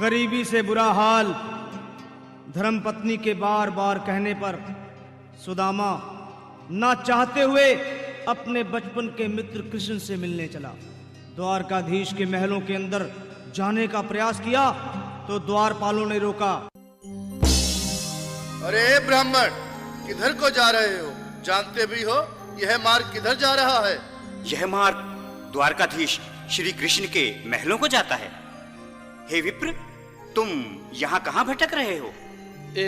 गरीबी से बुरा हाल धर्मपत्नी के बार बार कहने पर सुदामा ना चाहते हुए अपने बचपन के मित्र कृष्ण से मिलने चला। द्वारकाधीश के महलों के अंदर जाने का प्रयास किया तो द्वारपालों ने रोका। अरे ब्राह्मण, किधर को जा रहे हो? जानते भी हो यह मार्ग किधर जा रहा है? यह मार्ग द्वारकाधीश श्री कृष्ण के महलों को जाता है। हे विप्र, तुम यहाँ कहाँ भटक रहे हो? ए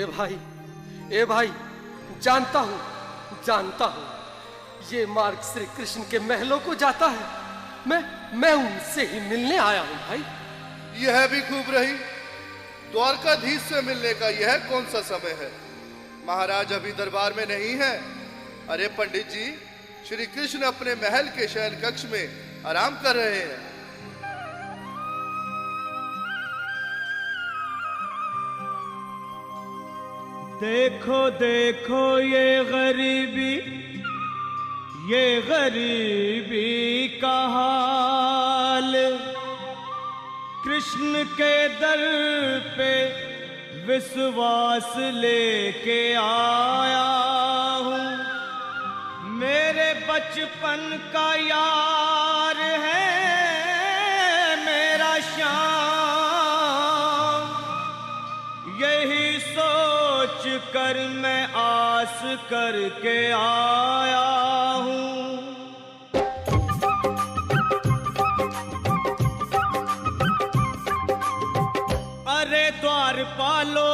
भाई, जानता हूँ ये मार्ग श्री कृष्ण के महलों को जाता है। मैं उनसे ही मिलने आया हूँ भाई। यह भी खूब रही। द्वारकाधीश से मिलने का यह कौन सा समय है? महाराज अभी दरबार में नहीं है। अरे पंडित जी, श्री कृष्ण अपने महल के शयन कक्ष में आराम कर रहे हैं। देखो देखो ये गरीबी का हाल, कृष्ण के दर पे विश्वास लेके आया हूँ। मेरे बचपन का यार है मेरा श्याम, यही सोच कर मैं आस करके आया हूँ। अरे द्वारपालो,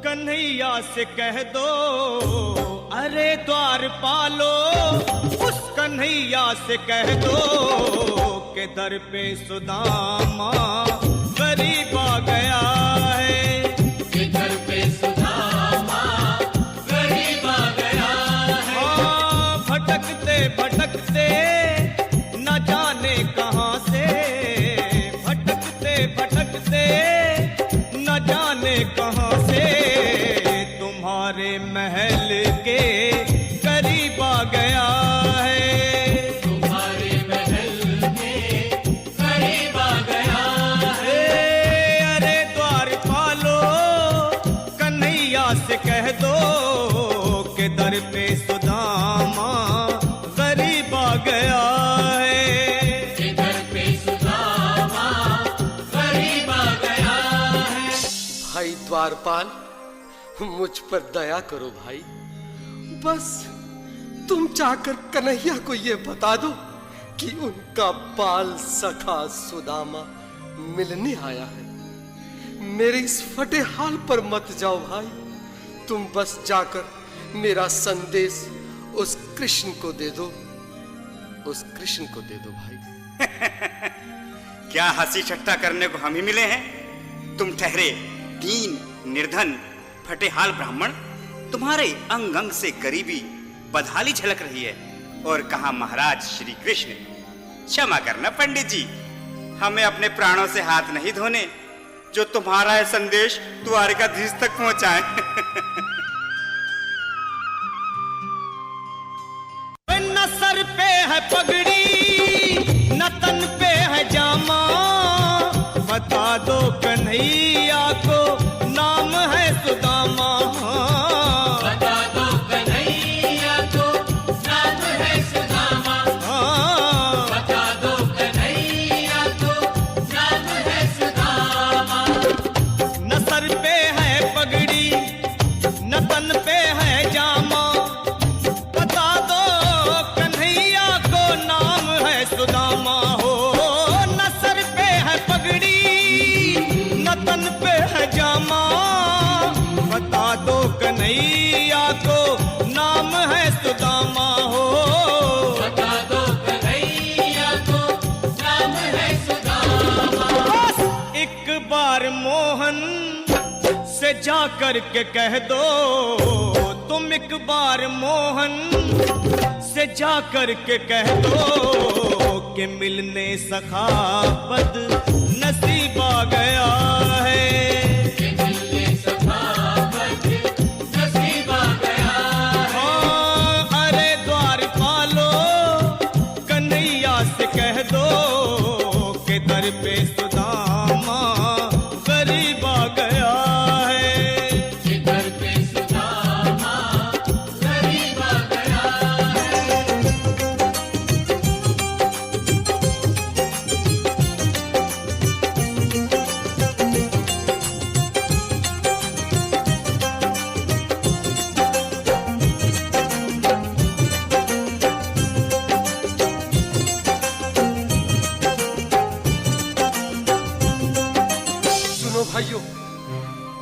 कन्हैया से कह दो, अरे द्वारपालो, उस कन्हैया से कह दो कि दर पे सुदामा गरीब आ गया है। कि दर पे सुदामा गरीब आ गया है। हाँ, भटकते भटकते न जाने कहाँ से, भटकते भटकते न जाने कहाँ से तुम्हारे महल के करीब आ गया है। तुम्हारे महल के करीब आ गया है। अरे द्वारपालो, कन्हैया से कह दो कि दर पे सुदामा गरीब आ गया है। कि दर पे सुदामा गरीब आ गया है। भाई द्वारपाल, मुझ पर दया करो भाई। बस तुम जाकर कन्हैया को ये बता दो कि उनका बाल सखा सुदामा मिलने आया है। मेरे इस फटे हाल पर मत जाओ भाई। तुम बस जाकर मेरा संदेश उस कृष्ण को दे दो, उस कृष्ण को दे दो भाई। क्या हंसी ठट्टा करने को हम ही मिले हैं? तुम ठहरे दीन निर्धन फटेहाल ब्राह्मण, तुम्हारे अंग अंग से गरीबी बदहाली झलक रही है। और कहा महाराज श्री कृष्ण। क्षमा करना पंडित जी, हमें अपने प्राणों से हाथ नहीं धोने जो तुम्हारा है संदेश द्वारकाधीश तक पहुंचाए। न सर पे है पगड़ी न तन पे है जामा, बता दो कन्हैया को नाम है सुदामा। बता दो कन्हैया को नाम है सुदामा। बता दो कन्हैया को नाम है सुदामा। न सर पे है पगड़ी न तन पे है जामा, बता दो कन्हैया को नाम है सुदामा। हो न सर पे है पगड़ी न तन पे है जामा, बता दो कन्हैया को नाम है सुदामा। हो बता दो कन्हैया को नाम है सुदामा। बस एक बार मोहन से जा कर के कह दो, तुम एक बार मोहन से जा कर के कह दो कि मिलने सखा बद नसीब आ गया है। कि मिलने सखा बद नसीब आ गया है। हाँ, अरे द्वारपालो, कन्हैया से कह दो कि दर पे सुदामा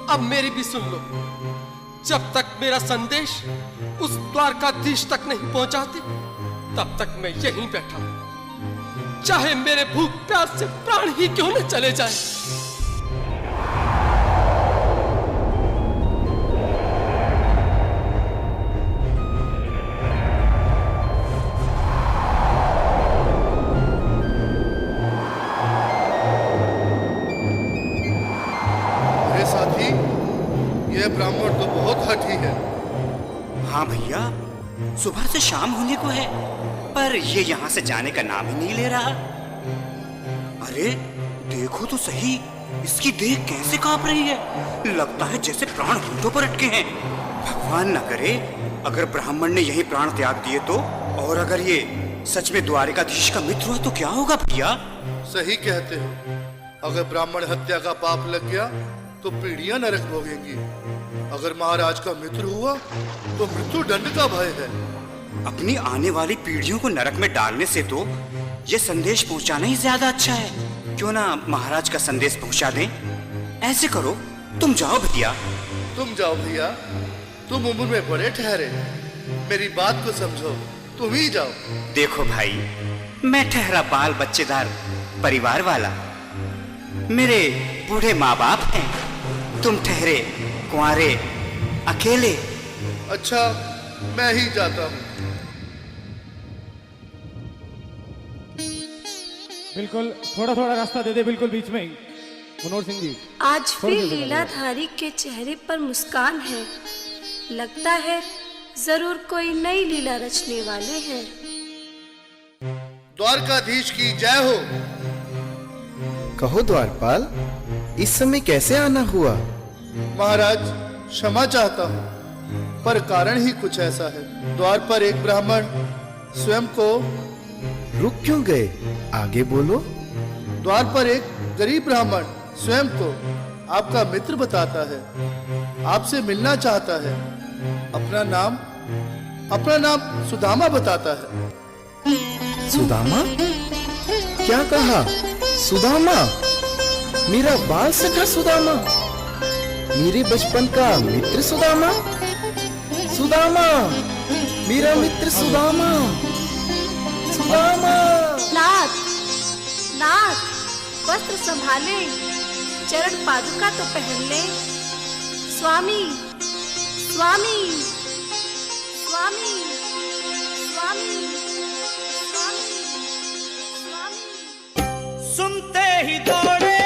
अब मेरी भी सुन लो। जब तक मेरा संदेश उस द्वारकाधीश तक नहीं पहुंचाते, तब तक मैं यहीं बैठा हूं, चाहे मेरे भूख प्यास से प्राण ही क्यों न चले जाए। अरे साथी, यह ब्राह्मण तो बहुत हठी है। हाँ भैया, सुबह से शाम होने को है, पर ये यहाँ से जाने का नाम ही नहीं ले रहा। अरे देखो तो सही, इसकी देह कैसे कांप रही है। लगता है जैसे प्राण होठों पर अटके हैं। भगवान न करे अगर ब्राह्मण ने यही प्राण त्याग दिए तो, और अगर ये सच में द्वारिकाधीश का मित्र हुआ तो क्या होगा भैया? सही कहते हो। अगर ब्राह्मण हत्या का पाप लग गया तो पीढ़ियां नरक भोगेंगी। अगर महाराज का मित्र हुआ तो मृत्यु दंड का भय है। अपनी आने वाली पीढ़ियों को नरक में डालने से तो ये संदेश पहुंचाना ही ज्यादा अच्छा है। क्यों ना महाराज का संदेश पहुंचा दें? ऐसे करो, तुम जाओ भैया। तुम जाओ भैया, तुम उम्र में बड़े ठहरे, मेरी बात को समझो, तुम ही जाओ। देखो भाई, मैं ठहरा बाल बच्चेदार परिवार वाला, मेरे बूढ़े माँ बाप हैं, तुम ठहरे कुंवारे अकेले। अच्छा, मैं ही जाता हूँ। बिल्कुल, थोड़ा थोड़ा रास्ता दे दे, बिल्कुल बीच में ही। मनोहर सिंह जी, आज फिर लीलाधारी के चेहरे पर मुस्कान है। लगता है जरूर कोई नई लीला रचने वाले हैं। द्वारकाधीश की जय हो। कहो द्वारपाल, इस समय कैसे आना हुआ? महाराज, क्षमा चाहता हूँ, पर कारण ही कुछ ऐसा है। द्वार पर एक ब्राह्मण स्वयं को रुक क्यों गए? आगे बोलो। द्वार पर एक गरीब ब्राह्मण स्वयं को आपका मित्र बताता है, आपसे मिलना चाहता है। अपना नाम सुदामा बताता है। सुदामा? क्या कहा? सुदामा? मेरा बाल सखा सुदामा? मेरे बचपन का मित्र सुदामा? सुदामा, मेरा मित्र सुदामा। सुदामा। नाथ, नाथ, वस्त्र संभाले, चरण पादुका तो पहन ले। स्वामी, स्वामी, स्वामी, स्वामी, स्वामी, स्वामी। सुनते ही दौड़े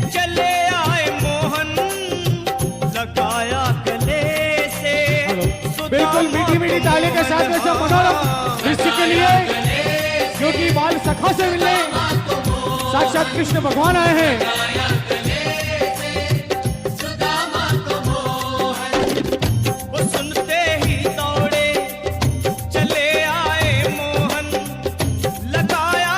चले आए मोहन, लगाया गले से बिल्कुल मीठी मीठी ताली के साथ में सब मनोरम दृश्य के लिए, क्योंकि बाल सखा से मिलने साक्षात कृष्ण भगवान आए हैं। वो सुनते ही दौड़े चले आए मोहन, लगाया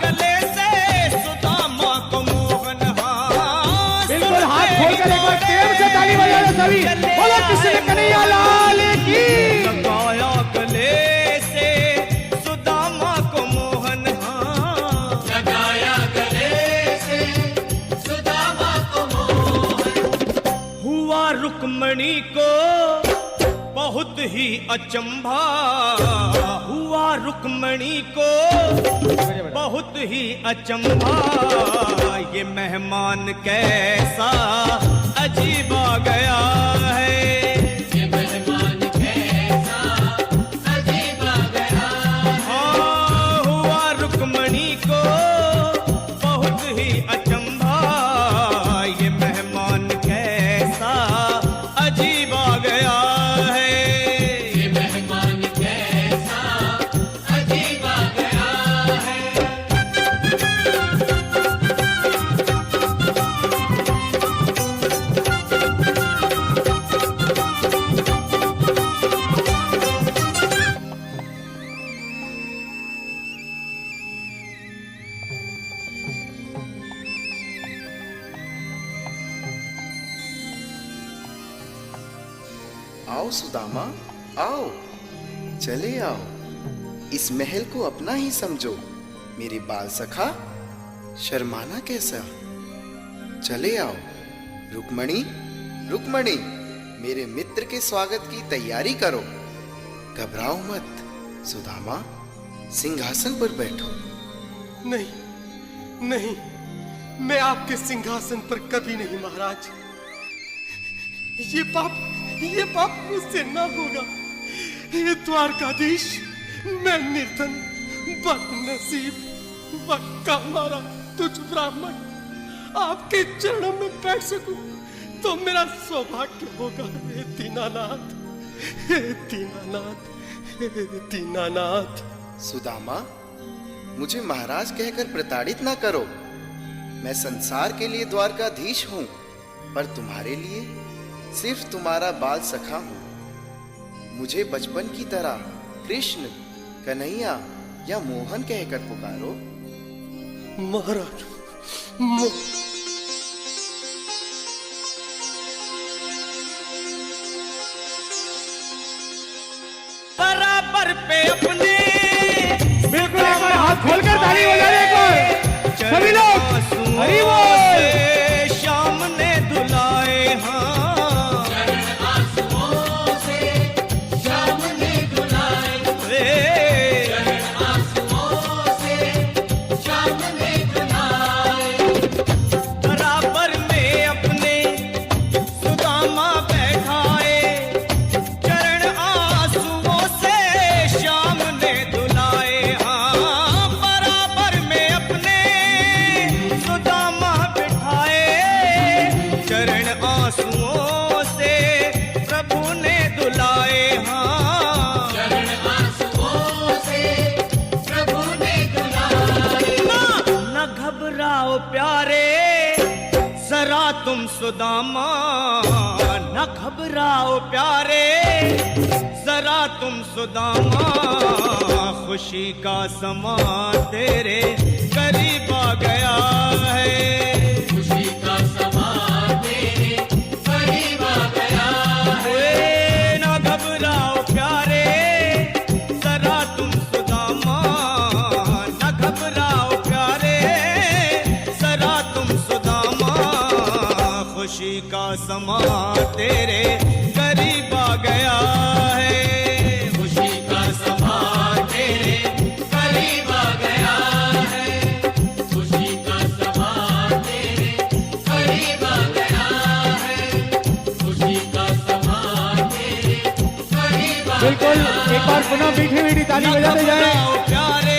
गले से सुदामा को मोहन। हाँ, बिल्कुल, हाथ खोलकर एक बार प्रेम से ताली बजा दो सभी। बोलो कृष्ण कन्हैया लाल की। लगाया गले से सुदामा को मोहन। हाँ, लगाया गले से सुदामा को मोहन। हुआ रुक्मणी को बहुत ही अचंभा, हुआ रुक्मणी को बहुत ही अचंभा। ये मेहमान कैसा अजीब आ गया है। ये मेहमान कैसा अजीब आ गया। हाँ, हुआ रुक्मणी को बहुत ही अचंभा। ये मेहमान कैसा अजीब आ गया है। ये मेहमान कैसा अजीब आ गया है। आओ सुदामा, आओ, चले आओ। इस महल को अपना ही समझो। मेरे बाल सखा, शर्माना कैसा? चले आओ, रुक्मणी, रुक्मणी, मेरे मित्र के स्वागत की तैयारी करो। घबराओ मत। सुदामा, सिंहासन पर बैठो। नहीं नहीं, मैं आपके सिंहासन पर कभी नहीं महाराज। ये पाप मुझसे ना होगा। ये द्वारकाधीश, मैं निर्धन, बदनसीब, बक्का मारा तुझ ब्राह्मण आपके चरणों में बैठ सकूं तो मेरा सौभाग्य होगा। हे दीनानाथ, हे दीनानाथ, हे दीनानाथ। सुदामा, मुझे महाराज कहकर प्रताड़ित ना करो। मैं संसार के लिए द्वारकाधीश हूं, पर तुम्हारे लिए सिर्फ तुम्हारा बाल सखा हूं। मुझे बचपन की तरह कृष्ण, कन्हैया या मोहन कहकर पुकारो। महाराज, बराबर पे अपने बिल्कुल एक बार हाथ खोलकर ताली बजाने को सभी लोग। हरि बोल। श्याम ने दुलाए हाँ, आंसुओं से श्याम ने दुलाए, आंसुओं से श्याम ने दुलाए। बराबर में अपने सुदामा बैठाए, चरण आंसुओं से श्याम ने दुलाए हाँ। बराबर में अपने सुदामा बिठाए, चरण आंसुओं से प्रभु ने दुलाए हाँ। चरण आंसुओं से प्रभु ने दुलाए। न घबराओ प्यारे जरा तुम सुदामा, न घबराओ प्यारे जरा तुम सुदामा। खुशी का समा तेरे करीब आ गया है, खुशी का समा तेरे करीब आ गया है। न घबराओ प्यारे जरा तुम सुदामा, न घबराओ प्यारे जरा तुम सुदामा। खुशी का समा तेरे करीब आ गया है, खुशी का समा तेरे करीब आ गया है। खुशी का समा तेरे करीब आ गया है। खुशी का समा तेरे करीब आ गया है। बिल्कुल एक बार पुनः मीठी मीठी ताली बजाते जाए। प्यारे